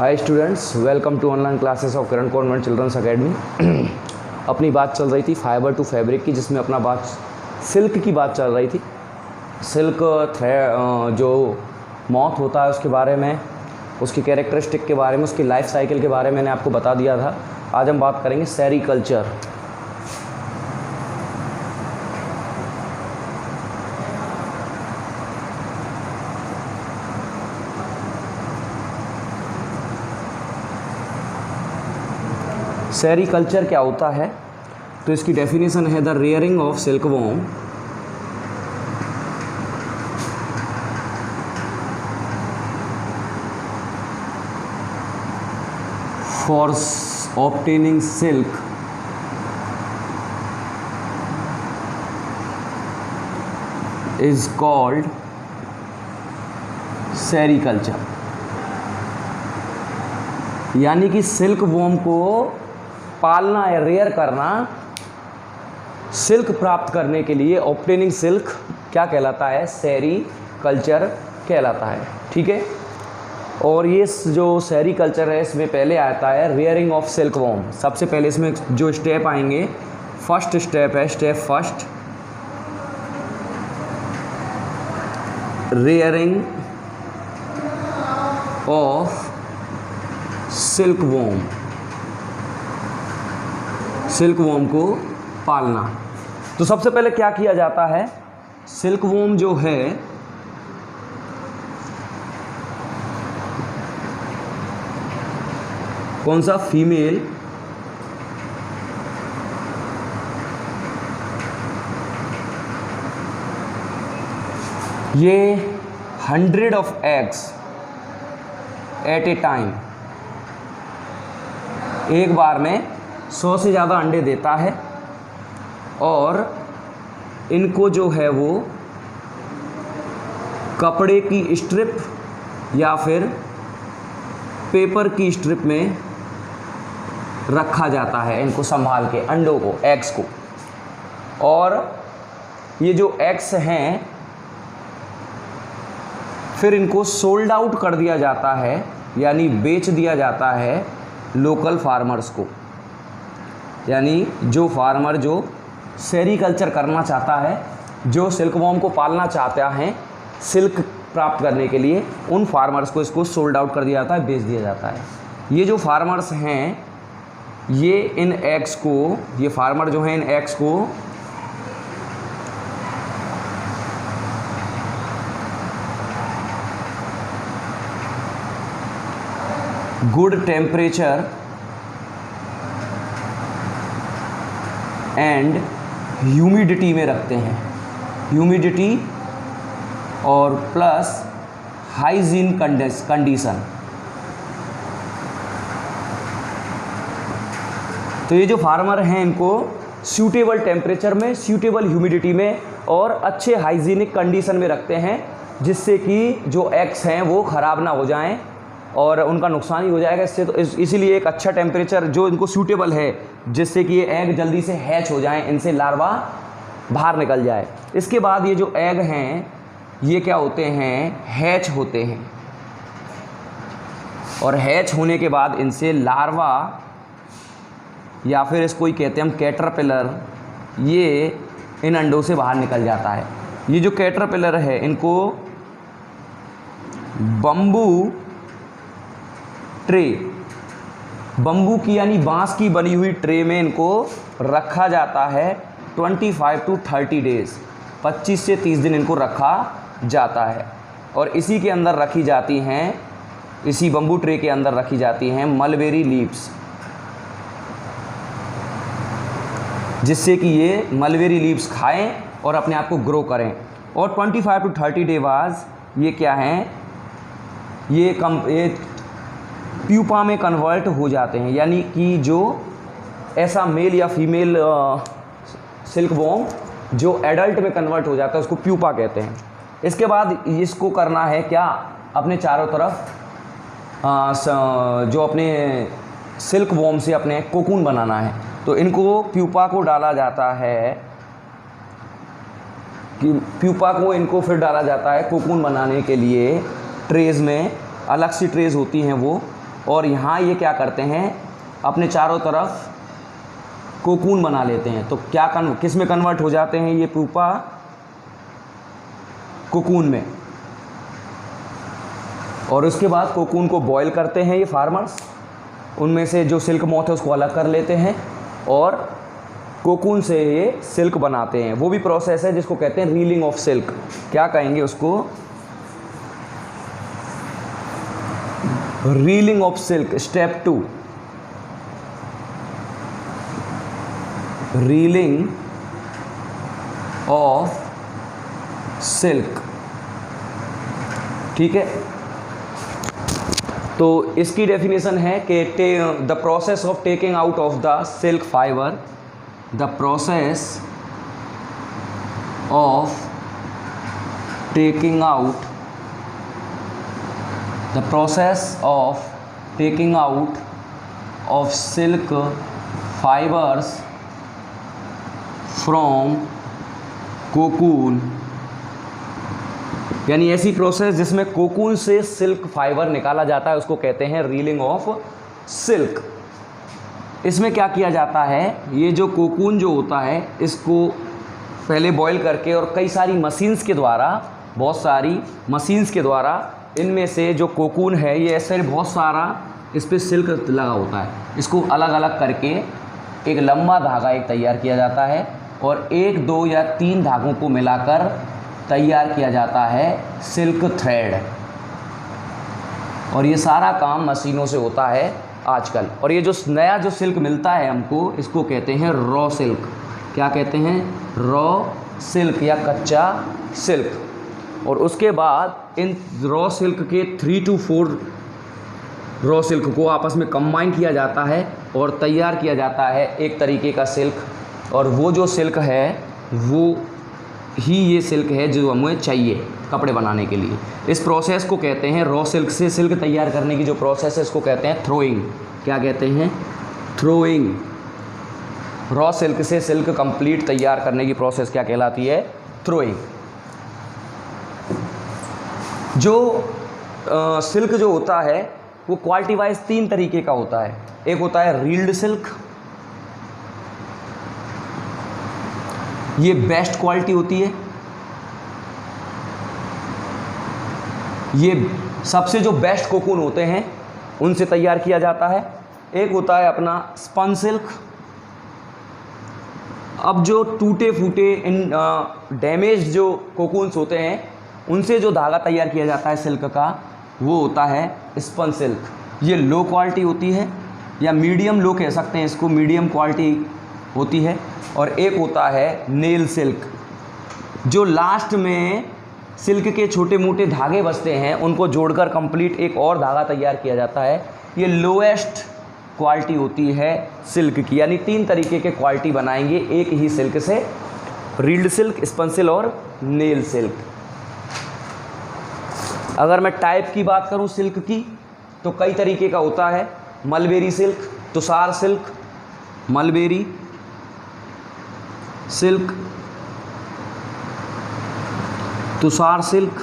Hi students, welcome to online classes of Kiran convent children's academy. अपनी बात चल रही थी फाइबर टू फैब्रिक की, जिसमें अपना बात सिल्क की बात चल रही थी। सिल्क जो मॉथ होता है उसके बारे में, उसकी कैरेक्टरिस्टिक के बारे में, उसकी लाइफ साइकिल के बारे में मैंने आपको बता दिया था। आज हम बात करेंगे सेरीकल्चर। सेरीकल्चर क्या होता है, तो इसकी डेफिनेशन है the rearing of silkworm for obtaining silk is called sericulture. यानी कि सिल्क वॉर्म को पालना या रेयर करना, सिल्क प्राप्त करने के लिए ऑब्टेनिंग सिल्क क्या कहलाता है? सेरीकल्चर कहलाता है। ठीक है। और ये जो सेरीकल्चर है इसमें पहले आता है रेयरिंग ऑफ सिल्क वॉर्म। सबसे पहले इसमें जो स्टेप आएंगे, फर्स्ट स्टेप है step first, rearing of silk worm, silk worm को पालना। तो सबसे पहले क्या किया जाता है, सिल्क वॉर्म जो है कौन सा? फीमेल ये 100 of eggs eight A time, एक बार में 100 से ज़्यादा अंडे देता है। और इनको जो है वो कपड़े की स्ट्रिप या फिर पेपर की स्ट्रिप में रखा जाता है, इनको संभाल के, अंडों को, एग्स को। और ये जो एग्स हैं फिर इनको सोल्ड आउट कर दिया जाता है, यानी बेच दिया जाता है लोकल फार्मर्स को। यानी जो फार्मर जो सेरीकल्चर करना चाहता है, जो सिल्क वॉर्म को पालना चाहता है सिल्क प्राप्त करने के लिए, उन फार्मर्स को इसको सोल्ड आउट कर दिया जाता है, बेच दिया जाता है। ये जो फार्मर्स हैं ये इन एग्स को, ये फार्मर जो हैं इन एग्स को गुड टेम्परेचर एंड ह्यूमिडिटी में रखते हैं, ह्यूमिडिटी और प्लस हाइजीन कंडीशन। तो ये जो फार्मर हैं इनको सूटेबल टेम्परेचर में, सूटेबल ह्यूमिडिटी में और अच्छे हाइजीनिक कंडीशन में रखते हैं, जिससे कि जो एग्स हैं वो ख़राब ना हो जाएं और उनका नुकसान ही हो जाएगा इससे। तो इसीलिए एक अच्छा टेम्परेचर जो इनको सूटेबल है, जिससे कि ये एग जल्दी से हैच हो जाएं, इनसे लार्वा बाहर निकल जाए। इसके बाद ये जो एग हैं ये क्या होते हैं? हैच होते हैं। और हैच होने के बाद इनसे लार्वा या फिर इसको ही कहते हैं हम कैटरपिलर, ये इन अंडों से बाहर निकल जाता है। ये जो कैटरपिलर है इनको बम्बू ट्रे, बम्बू की यानी बांस की बनी हुई ट्रे में इनको रखा जाता है 25 to 30 डेज़, 25 से 30 दिन इनको रखा जाता है। और इसी के अंदर रखी जाती हैं, इसी बम्बू ट्रे के अंदर रखी जाती हैं मलबेरी लीव्स, जिससे कि ये मलबेरी लीव्स खाएं और अपने आप को ग्रो करें। और 25 to 30 डे बाद ये क्या हैं, ये प्यूपा में कन्वर्ट हो जाते हैं। यानी कि जो ऐसा मेल या फीमेल सिल्क वॉर्म जो एडल्ट में कन्वर्ट हो जाता है उसको प्यूपा कहते हैं। इसके बाद इसको करना है क्या, अपने चारों तरफ जो अपने सिल्क वॉर्म से अपने कोकून बनाना है। तो इनको प्यूपा को डाला जाता है कि प्यूपा को इनको फिर डाला जाता है कोकून बनाने के लिए ट्रेज़ में, अलग सी ट्रेज़ होती हैं वो, और यहाँ ये क्या करते हैं, अपने चारों तरफ कोकून बना लेते हैं। तो क्या किस में कन्वर्ट हो जाते हैं ये प्यूपा, कोकून में। और उसके बाद कोकून को बॉयल करते हैं ये फार्मर्स, उनमें से जो सिल्क मॉथ है उसको अलग कर लेते हैं और कोकून से ये सिल्क बनाते हैं। वो भी प्रोसेस है जिसको कहते हैं रीलिंग ऑफ सिल्क। क्या कहेंगे उसको, reeling of silk. Step 2, reeling of silk. ठीक है, तो इसकी डेफिनेशन है कि the process of taking out of the silk fibre, the process of taking out, the process of taking out of silk fibres from cocoon, यानी ऐसी process जिसमें cocoon से सिल्क फाइबर निकाला जाता है उसको कहते हैं रीलिंग ऑफ सिल्क। इसमें क्या किया जाता है, ये जो कोकून जो होता है इसको पहले बॉईल करके और कई सारी मशीन्स के द्वारा, बहुत सारी मशीन्स के द्वारा इनमें से जो कोकून है ये ऐसे बहुत सारा इस पर सिल्क लगा होता है, इसको अलग अलग करके एक लंबा धागा एक तैयार किया जाता है और 1, 2 या 3 धागों को मिलाकर तैयार किया जाता है सिल्क थ्रेड। और ये सारा काम मशीनों से होता है आजकल। और ये जो नया जो सिल्क मिलता है हमको, इसको कहते हैं रॉ सिल्क। क्या कहते हैं, रॉ सिल्क या कच्चा सिल्क। और उसके बाद इन रॉ सिल्क के 3 to 4 रॉ सिल्क को आपस में कंबाइन किया जाता है और तैयार किया जाता है एक तरीके का सिल्क। और वो जो सिल्क है वो ही ये सिल्क है जो हमें चाहिए कपड़े बनाने के लिए। इस प्रोसेस को कहते हैं, रॉ सिल्क से सिल्क तैयार करने की जो प्रोसेस है इसको कहते हैं थ्रोइंग। क्या कहते हैं, थ्रोइंग। रॉ सिल्क से सिल्क कंप्लीट तैयार करने की प्रोसेस क्या कहलाती है, थ्रोइंग। जो सिल्क जो होता है वो क्वालिटी वाइज 3 तरीके का होता है। एक होता है रील्ड सिल्क, ये बेस्ट क्वालिटी होती है, ये सबसे जो बेस्ट कोकून होते हैं उनसे तैयार किया जाता है। एक होता है अपना स्पन सिल्क। अब जो टूटे फूटे डैमेज जो कोकून्स होते हैं उनसे जो धागा तैयार किया जाता है सिल्क का वो होता है स्पन सिल्क। ये लो क्वालिटी होती है या मीडियम लो कह सकते हैं इसको, मीडियम क्वालिटी होती है। और एक होता है नेल सिल्क, जो लास्ट में सिल्क के छोटे मोटे धागे बचते हैं उनको जोड़कर कंप्लीट एक और धागा तैयार किया जाता है। ये लोएस्ट क्वालिटी होती है सिल्क की। यानी 3 तरीके के क्वालिटी बनाएंगे एक ही सिल्क से, रील्ड सिल्क, स्पन सिल्क और नेल सिल्क। अगर मैं टाइप की बात करूं सिल्क की तो कई तरीके का होता है। Mulberry silk, Tussar silk, mulberry silk, Tussar silk,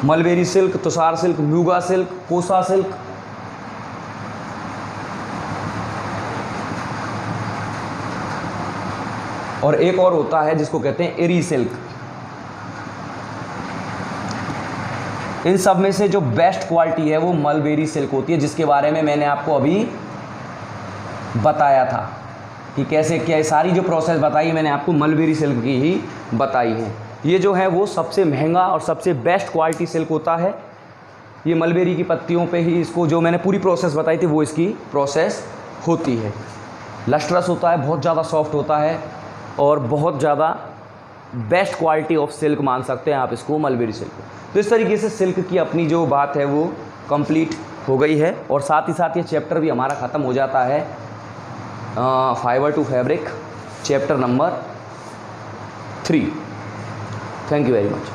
mulberry silk, Tussar silk, Muga silk, Kosa silk. और एक और होता है जिसको कहते हैं एरी सिल्क। इन सब में से जो बेस्ट क्वालिटी है वो मलबेरी सिल्क होती है, जिसके बारे में मैंने आपको अभी बताया था कि कैसे क्या सारी जो प्रोसेस बताई मैंने आपको मलबेरी सिल्क की ही बताई है। ये जो है वो सबसे महंगा और सबसे बेस्ट क्वालिटी सिल्क होता है। ये मलबेरी की पत्तियों पे ही इसको जो मैंने पूरी प्रोसेस बताई थी वो इसकी प्रोसेस होती है। लस्ट्रस होता है, बहुत ज़्यादा सॉफ्ट होता है और बहुत ज़्यादा बेस्ट क्वालिटी ऑफ सिल्क मान सकते हैं आप इसको, मलबेरी सिल्क। तो इस तरीके से सिल्क की अपनी जो बात है वो कंप्लीट हो गई है और साथ ही साथ ये चैप्टर भी हमारा ख़त्म हो जाता है। Fibre to fabric chapter number 3। Thank you very much.